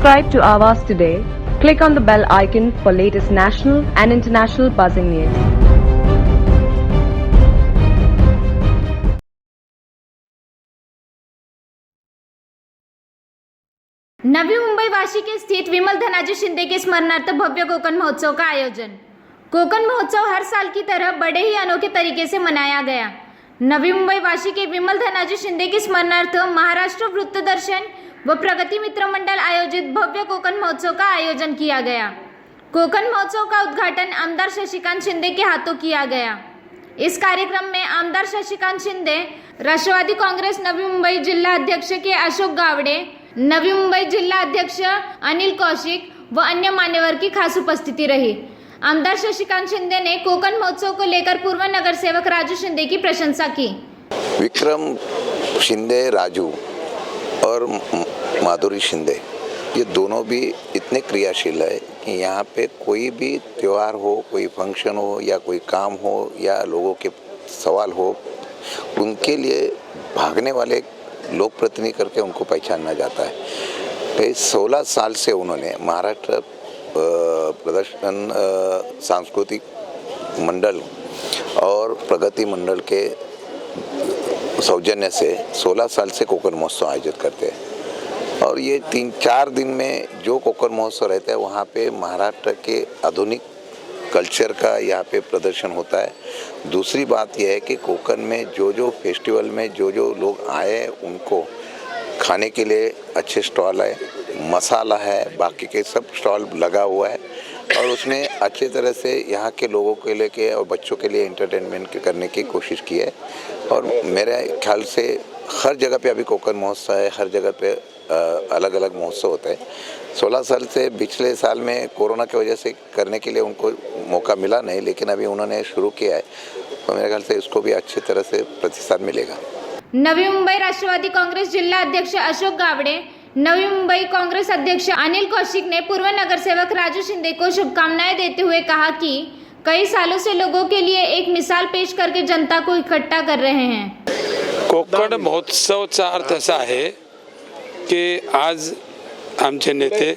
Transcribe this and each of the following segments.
Subscribe to Awaaz today. Click on the bell icon for latest national and international buzzing news. Navi Mumbai Vashi के स्थित विमल धनाजी शिंदे के स्मरणार्थ भव्य कोकण महोत्सव का आयोजन। कोकण महोत्सव हर साल की तरह बड़े ही अनोखे तरीके से मनाया गया। नवी मुंबई वाशी के विमल धनाजी शिंदे के स्मरणार्थ महाराष्ट्र वृत्तदर्शन व प्रगति मित्र मंडल आयोजित भव्य कोकण महोत्सव का आयोजन किया गया। कोकण महोत्सव का उद्घाटन आमदार शशिकांत शिंदे के हाथों किया गया। इस कार्यक्रम में आमदार शशिकांत शिंदे, राष्ट्रवादी कांग्रेस नवी मुंबई जिला अध्यक्ष के अशोक गावड़े, नवी मुंबई जिला अध्यक्ष अनिल कौशिक व अन्य मान्यवर की खास उपस्थिति रही। आमदार शशिकांत शिंदे ने कोकण महोत्सव को लेकर पूर्व नगर सेवक राजू शिंदे की प्रशंसा की। विक्रम शिंदे राजू और माधुरी शिंदे ये दोनों भी इतने क्रियाशील है कि यहाँ पे कोई भी त्यौहार हो, कोई फंक्शन हो या कोई काम हो या लोगों के सवाल हो, उनके लिए भागने वाले लोक प्रतिनिधि करके उनको पहचाना जाता है। तो 16 साल से उन्होंने महाराष्ट्र प्रदर्शन सांस्कृतिक मंडल और प्रगति मंडल के सौजन्य से 16 साल से कोकण महोत्सव आयोजित करते हैं। और ये 3-4 दिन में जो कोकण महोत्सव रहता है वहाँ पे महाराष्ट्र के आधुनिक कल्चर का यहाँ पे प्रदर्शन होता है। दूसरी बात यह है कि कोकण में जो फेस्टिवल में जो लोग आए हैं उनको खाने के लिए अच्छे स्टॉल है, मसाला है, बाकी के सब स्टॉल लगा हुआ है और उसने अच्छे तरह से यहाँ के लोगों के लिए और बच्चों के लिए एंटरटेनमेंट करने की कोशिश की है। और मेरे ख्याल से हर जगह पे अभी कोकण महोत्सव है, हर जगह पे अलग अलग महोत्सव होते हैं। 16 साल से पिछले साल में कोरोना की वजह से करने के लिए उनको मौका मिला नहीं, लेकिन अभी उन्होंने शुरू किया है तो मेरे ख्याल से इसको भी अच्छी तरह से प्रतिसाद मिलेगा। नवी मुंबई राष्ट्रवादी कांग्रेस जिला अध्यक्ष अशोक गावड़े, नवी मुंबई कांग्रेस अध्यक्ष अनिल कौशिक ने पूर्व नगर सेवक राजू शिंदे को शुभकामनाएं देते हुए कहा कि कई सालों से लोगों के लिए एक मिसाल पेश करके जनता को इकट्ठा कर रहे हैं। कोकण महोत्सवचा अर्थ असा आहे की आज आमचे नेते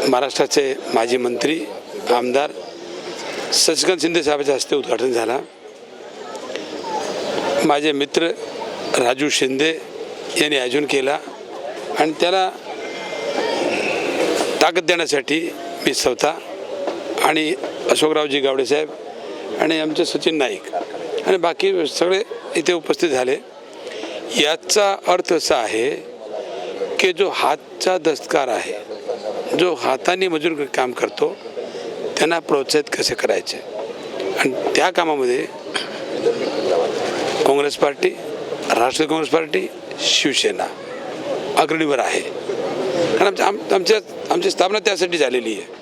महाराष्ट्राचे माजी मंत्री आमदार शशिकांत शिंदे साहेबांच्या हस्ते उद्घाटन झाला। माझे मित्र राजू शिंदे यांनी आयोजन केला आणि त्याला ताकद देण्यासाठी मी स्वतः आणि अशोकरावजी गावडे साहेब आणि आमचे सचिन नाईक आणि बाकी सगळे इथे उपस्थित झाले। याचा अर्थ असा आहे की जो हातचा दस्तकार आहे, जो हाताने मजूर काम करतो त्यांना प्रोत्साहित कसे करायचे आणि त्या कामामध्ये काँग्रेस पार्टी, राष्ट्रीय काँग्रेस पार्टी, शिवसेना अग्रणीवर आहे। कारण आमची स्थापना त्यासाठी झालेली आहे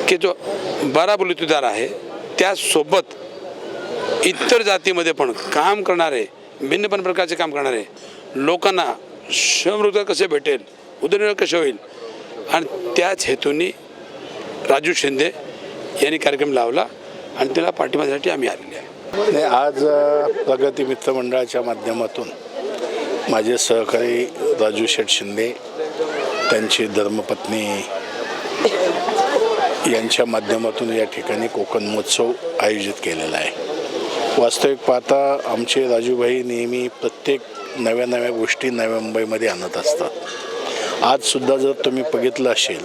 की जो बराबलुतेदार आहे त्यासोबत इतर जातीमध्ये पण काम करणारे, भिन्न पण प्रकारचे काम करणारे लोकांना श्रमरोजगार कसे भेटेल, उदरनिर्वाह कसे होईल आणि त्याच हेतूने राजू शिंदे यांनी कार्यक्रम लावला आणि त्याला पाठिंबासाठी आम्ही आलेले आहे। आज प्रगती मित्र मंडळाच्या माध्यमातून माझे सहकारी राजू शेठ शिंदे, त्यांची धर्मपत्नी यांच्या माध्यमातून या ठिकाणी कोकण महोत्सव आयोजित केलेला आहे। वास्तविक पाहता आमचे राजूभाई नेहमी प्रत्येक नव्या गोष्टी नव्या मुंबईमध्ये आणत असतात। आजसुद्धा जर तुम्ही बघितलं असेल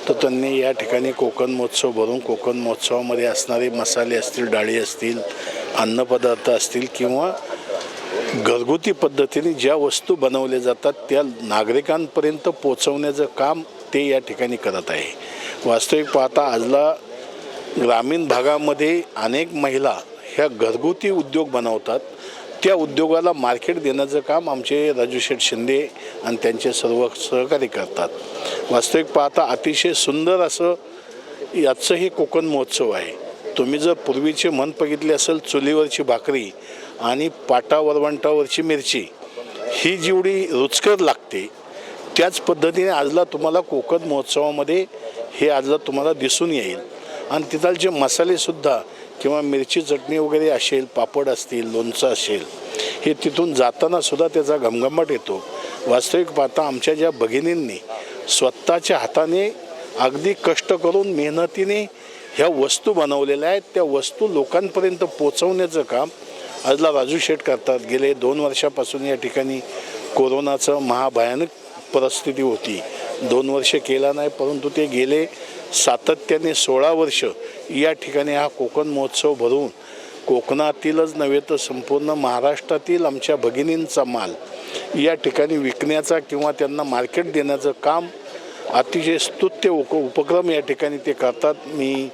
तर त्यांनी या ठिकाणी कोकण महोत्सव भरून कोकण महोत्सवामध्ये असणारे मसाले असतील, डाळी असतील, अन्नपदार्थ असतील किंवा घरगुती पद्धतीने ज्या वस्तू बनवल्या जातात त्या नागरिकांपर्यंत पोहोचवण्याचं काम ते या ठिकाणी करत आहे। वास्तविक पाहता आजला ग्रामीण भागामध्ये अनेक महिला ह्या घरगुती उद्योग बनवतात, त्या उद्योगाला मार्केट देण्याचं काम आमचे राजू शेठ शिंदे आणि त्यांचे सर्व सहकारी करतात। वास्तविक पाहता अतिशय सुंदर असं याचं हे कोकण महोत्सव आहे। तुम्ही जर पूर्वीचे मन बघितले असेल, चुलीवरची भाकरी आणि पाटा वरवंटावरची मिरची ही जेवढी रुचकर लागते त्याच पद्धतीने आजला तुम्हाला कोकण महोत्सवामध्ये हे आजला तुम्हाला दिसून येईल। आणि तिथलचे मसालेसुद्धा किंवा मिरची चटणी वगैरे असेल, पापड असतील, लोणचं असेल, हे तिथून जाताना सुद्धा त्याचा घमघमाट येतो। वास्तविक पाहता आमच्या ज्या भगिनींनी स्वतःच्या हाताने अगदी कष्ट करून मेहनतीने ह्या वस्तू बनवलेल्या आहेत. त्या वस्तू लोकांपर्यंत पोचवण्याचं काम आजला राजू शेठ करतात. गेले 2 वर्षापासून या ठिकाणी कोरोनाचं महाभयानक परिस्थिती होती. 2 वर्ष केला नाही, परंतु ते गेले सातत्याने 16 वर्ष या ठिकाणी हा कोकण महोत्सव भरवून कोकणातीलच नव्हे तर संपूर्ण महाराष्ट्रातील आमच्या भगिनींचा माल या ठिकाणी विकण्याचा किंवा त्यांना मार्केट देण्याचं काम अतिशय स्तुत्य उपक्रम या ठिकाणी ते करतात. मी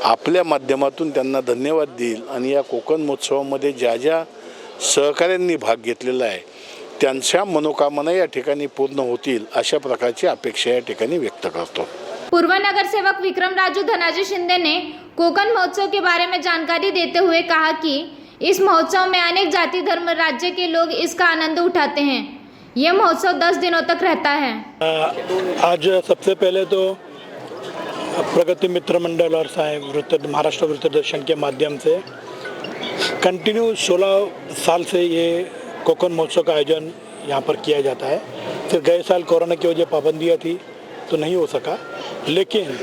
आपल्या माध्यमातून त्यांना धन्यवाद देईल आणि या कोकण महोत्सवामध्ये ज्या ज्या सहकाऱ्यांनी भाग घेतलेला आहे त्यांच्या मनोकामना या ठिकाणी पूर्ण होतील अशा प्रकारची अपेक्षा या ठिकाणी व्यक्त करतो. पूर्व नगर सेवक विक्रम राजू धनाजी शिंदे ने कोकण महोत्सव के बारे में जानकारी देते हुए कहा कि इस महोत्सव में अनेक जाति धर्म राज्य के लोग इसका आनंद उठाते हैं. ये महोत्सव 10 दिनों तक रहता है. आज सबसे पहले तो प्रगति मित्र मंडल और महाराष्ट्र वृत्तदर्शन के माध्यम से कंटिन्यू 16 साल से ये कोकण महोत्सव का आयोजन यहाँ पर किया जाता है. फिर गए साल कोरोना की वजह पाबंदियाँ थी तो नहीं हो सका, लेकिन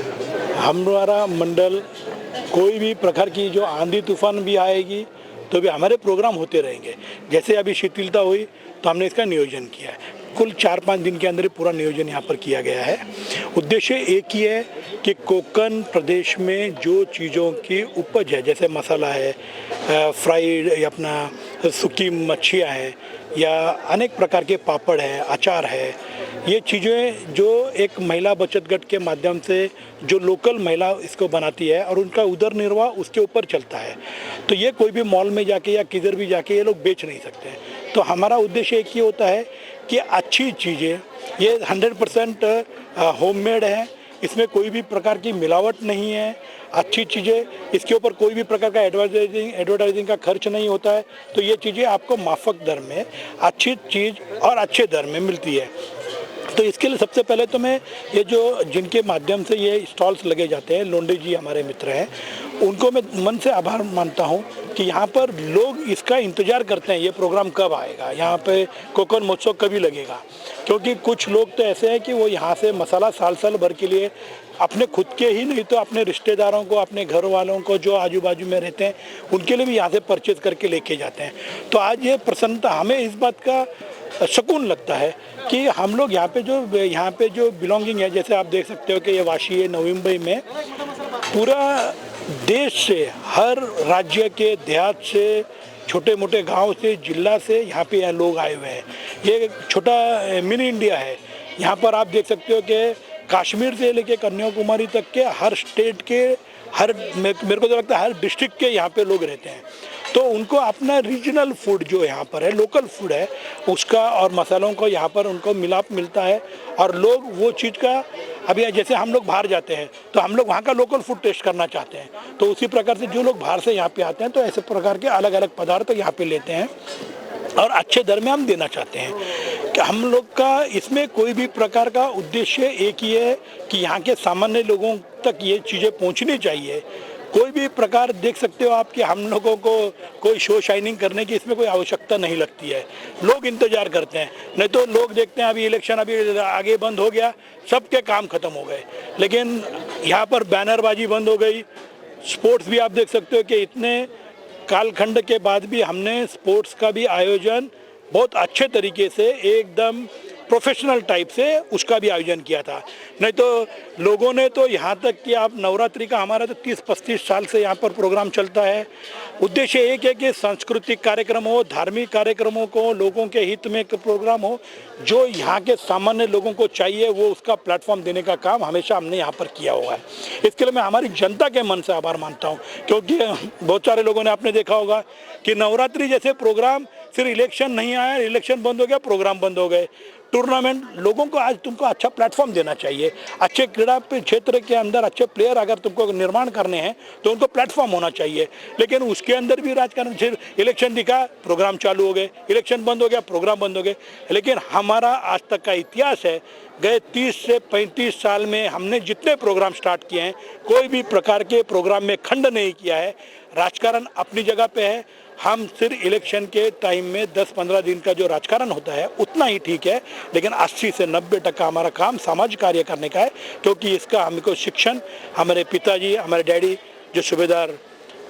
हमारा मंडल कोई भी प्रकार की जो आंधी तूफान भी आएगी तो भी हमारे प्रोग्राम होते रहेंगे. जैसे अभी शिथिलता हुई तो हमने इसका नियोजन किया है. कुल 4-5 दिन के अंदर ही पूरा नियोजन यहाँ पर किया गया है. उद्देश्य एक ही है कि कोकण प्रदेश में जो चीज़ों की उपज है, जैसे मसाला है, फ्राइड अपना सूखी मच्छियाँ हैं या अनेक प्रकार के पापड़ हैं, अचार है, ये चीज़ें जो एक महिला बचत गट के माध्यम से जो लोकल महिला इसको बनाती है और उनका उदर निर्वाह उसके ऊपर चलता है. तो ये कोई भी मॉल में जाके या किधर भी जाके ये लोग बेच नहीं सकते. तो हमारा उद्देश्य एक ही होता है कि अच्छी चीज़ें, ये 100% होममेड है, इसमें कोई भी प्रकार की मिलावट नहीं है, अच्छी चीज़ें, इसके ऊपर कोई भी प्रकार का एडवर्टाइजिंग का खर्च नहीं होता है. तो ये चीज़ें आपको माफक दर में अच्छी चीज़ और अच्छे दर में मिलती है. तो इसके लिए सबसे पहले तो मैं ये जो जिनके माध्यम से ये स्टॉल्स लगे जाते हैं, लोंडे जी हमारे मित्र हैं, उनको मैं मन से आभार मानता हूँ कि यहाँ पर लोग इसका इंतज़ार करते हैं ये प्रोग्राम कब आएगा, यहाँ पे कोकण महोत्सव कभी लगेगा. क्योंकि कुछ लोग तो ऐसे हैं कि वो यहाँ से मसाला साल भर के लिए अपने खुद के ही नहीं तो अपने रिश्तेदारों को, अपने घर वालों को जो आजू बाजू में रहते हैं उनके लिए भी यहाँ से परचेज करके लेके जाते हैं. तो आज ये प्रसन्नता, हमें इस बात का सुकून लगता है कि हम लोग यहाँ पे जो बिलोंगिंग है, जैसे आप देख सकते हो कि ये वाशी है नवी मुंबई में, पूरा देश से, हर राज्य के देहात से, छोटे मोटे गांव से, जिला से यहाँ पे लोग आए हुए हैं. ये एक छोटा मिनी इंडिया है. यहाँ पर आप देख सकते हो कि कश्मीर से लेके कन्याकुमारी तक के हर स्टेट के, हर मेरे को तो लगता है हर डिस्ट्रिक्ट के यहाँ पे लोग रहते हैं. तो उनको अपना रीजनल फूड जो यहाँ पर है, लोकल फूड है, उसका और मसालों को यहाँ पर उनको मिलाप मिलता है. और लोग वो चीज़ का, अभी जैसे हम लोग बाहर जाते हैं तो हम लोग वहाँ का लोकल फूड टेस्ट करना चाहते हैं, तो उसी प्रकार से जो लोग बाहर से यहाँ पे आते हैं तो ऐसे प्रकार के अलग अलग पदार्थ यहाँ पे लेते हैं और अच्छे दर में हम देना चाहते हैं. कि हम लोग का इसमें कोई भी प्रकार का उद्देश्य एक ही है कि यहाँ के सामान्य लोगों तक ये चीज़ें पहुँचनी चाहिए. कोई भी प्रकार देख सकते हो आप कि हम लोगों को कोई शो शाइनिंग करने की इसमें कोई आवश्यकता नहीं लगती है. लोग इंतज़ार करते हैं. नहीं तो लोग देखते हैं अभी इलेक्शन अभी आगे बंद हो गया, सबके काम खत्म हो गए, लेकिन यहाँ पर बैनरबाजी बंद हो गई. स्पोर्ट्स भी आप देख सकते हो कि इतने कालखंड के बाद भी हमने स्पोर्ट्स का भी आयोजन बहुत अच्छे तरीके से, एकदम प्रोफेशनल टाइप से उसका भी आयोजन किया था. नहीं तो लोगों ने तो यहाँ तक कि आप नवरात्रि का, हमारा तो 30-35 साल से यहाँ पर प्रोग्राम चलता है. उद्देश्य एक है कि सांस्कृतिक कार्यक्रम हो, धार्मिक कार्यक्रमों को, लोगों के हित में प्रोग्राम हो, जो यहाँ के सामान्य लोगों को चाहिए वो उसका प्लेटफॉर्म देने का काम हमेशा हमने यहाँ पर किया हुआ है. इसके लिए मैं हमारी जनता के मन से आभार मानता हूँ. क्योंकि बहुत सारे लोगों ने आपने देखा होगा कि नवरात्रि जैसे प्रोग्राम, सिर्फ इलेक्शन नहीं आया, इलेक्शन बंद हो गया, प्रोग्राम बंद हो गए. टूर्नामेंट, लोगों को आज तुमको अच्छा प्लेटफॉर्म देना चाहिए. अच्छे क्रीड़ा क्षेत्र के अंदर अच्छे प्लेयर अगर तुमको निर्माण करने हैं तो उनको प्लेटफॉर्म होना चाहिए. लेकिन उसके अंदर भी राजकारण, सिर्फ इलेक्शन दिखा, प्रोग्राम चालू हो गए, इलेक्शन बंद हो गया, प्रोग्राम बंद हो गए. लेकिन हमारा आज तक का इतिहास है, गए 30 से 35 साल में हमने जितने प्रोग्राम स्टार्ट किए हैं, कोई भी प्रकार के प्रोग्राम में खंड नहीं किया है. राजकारण अपनी जगह पे है हम सिर्फ इलेक्शन के टाइम में 10-15 दिन का जो राजकारण होता है उतना ही ठीक है, लेकिन 80 से 90% हमारा काम सामाजिक कार्य करने का है, क्योंकि इसका हमको शिक्षण हमारे पिताजी, हमारे डैडी जो सूबेदार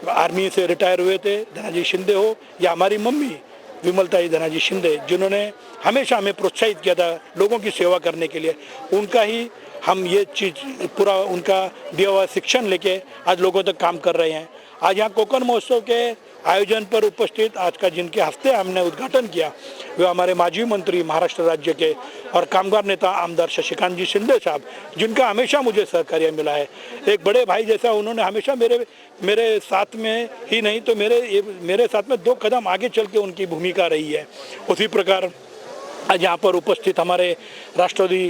आर्मी से रिटायर हुए थे, धनाजी शिंदे हो, या हमारी मम्मी विमलताई धनाजी शिंदे, जिन्होंने हमेशा हमें प्रोत्साहित किया था लोगों की सेवा करने के लिए, उनका ही हम ये चीज़ पूरा उनका दिया हुआ शिक्षण लेके आज लोगों तक काम कर रहे हैं। आज यहाँ कोकण महोत्सव के आयोजन पर उपस्थित आज का जिनके हस्ते हमने उद्घाटन किया वे हमारे माजी मंत्री महाराष्ट्र राज्य के और कामगार नेता आमदार शशिकांत जी शिंदे साहब, जिनका हमेशा मुझे सहकार्य मिला है। एक बड़े भाई जैसा उन्होंने हमेशा मेरे साथ में ही नहीं तो मेरे साथ में 2 कदम आगे चल के उनकी भूमिका रही है। उसी प्रकार आज यहाँ पर उपस्थित हमारे राष्ट्रवादी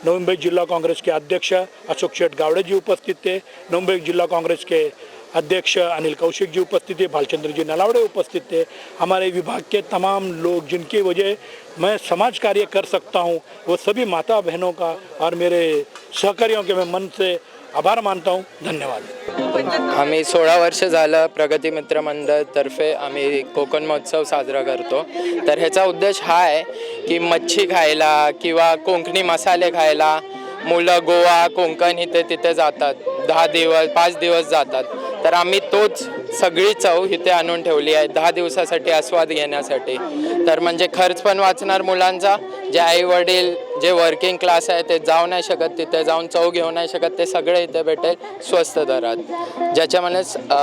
नवी मुंबई जिला कांग्रेस के अध्यक्ष अशोक शेठ गावड़े जी उपस्थित थे, नवी मुंबई जिला कांग्रेस के अध्यक्ष अनिल कौशिक जी उपस्थित थे, भालचंद्र जी नलावड़े उपस्थित थे, हमारे विभाग के तमाम लोग जिनकी वजह मैं समाज कार्य कर सकता हूं, वो सभी माता बहनों का और मेरे सहकार्यों के मैं मन से आभार मानता हूं। धन्यवाद। आम्ही 16 वर्ष झालं प्रगती मित्र मंडळतर्फे आम्ही कोकण महोत्सव साजरा करतो। तर ह्याचा उद्देश हा आहे की मच्छी खायला किंवा कोकणी मसाले खायला मुलं गोवा कोकण इथे तिथे जातात, 10 दिवस 5 दिवस जातात, तर आम्ही तोच सगळी चव इथे आणून ठेवली आहे 10 दिवसासाठी आस्वाद घेण्यासाठी। तर म्हणजे खर्च पण वाचणार मुलांचा, जे आई वडील जे वर्किंग क्लास आहे ते जाऊ नाही शकत, तिथे जाऊन चव घेऊ नाही शकत, ते सगळे इथे भेटेल स्वस्त दरात, ज्याच्यामुळे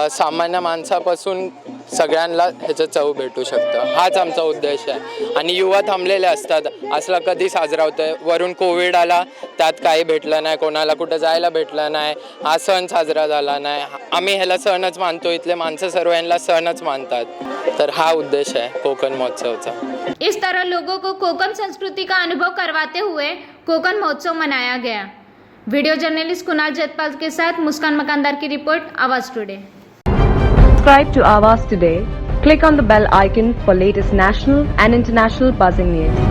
सामान्य माणसापासून सगळ्यांना ह्याचं चव भेटू शकतं। हाच आमचा उद्देश आहे। आणि युवा थांबलेले असतात, असला कधी साजरा होतोय, वरून कोविड आला त्यात काही भेटलं नाही, कोणाला कुठं जायला भेटलं नाही, हा सण साजरा झाला नाही, आम्ही ह्याला सणच मानतो, इथले माणसं सर्व ह्यांना सणच मानतात। तर हा उद्देश आहे कोकण महोत्सवचा। इस तरह लोगों को कोकण संस्कृति का अनुभव करवाते हुए कोकण महोत्सव मनाया गया। वीडियो जर्नलिस्ट कुणाल जयपाल के साथ मुस्कान मकानदार की रिपोर्ट, आवाज today. Subscribe to Awaaz today. Click on the bell icon for latest national and international buzzing news.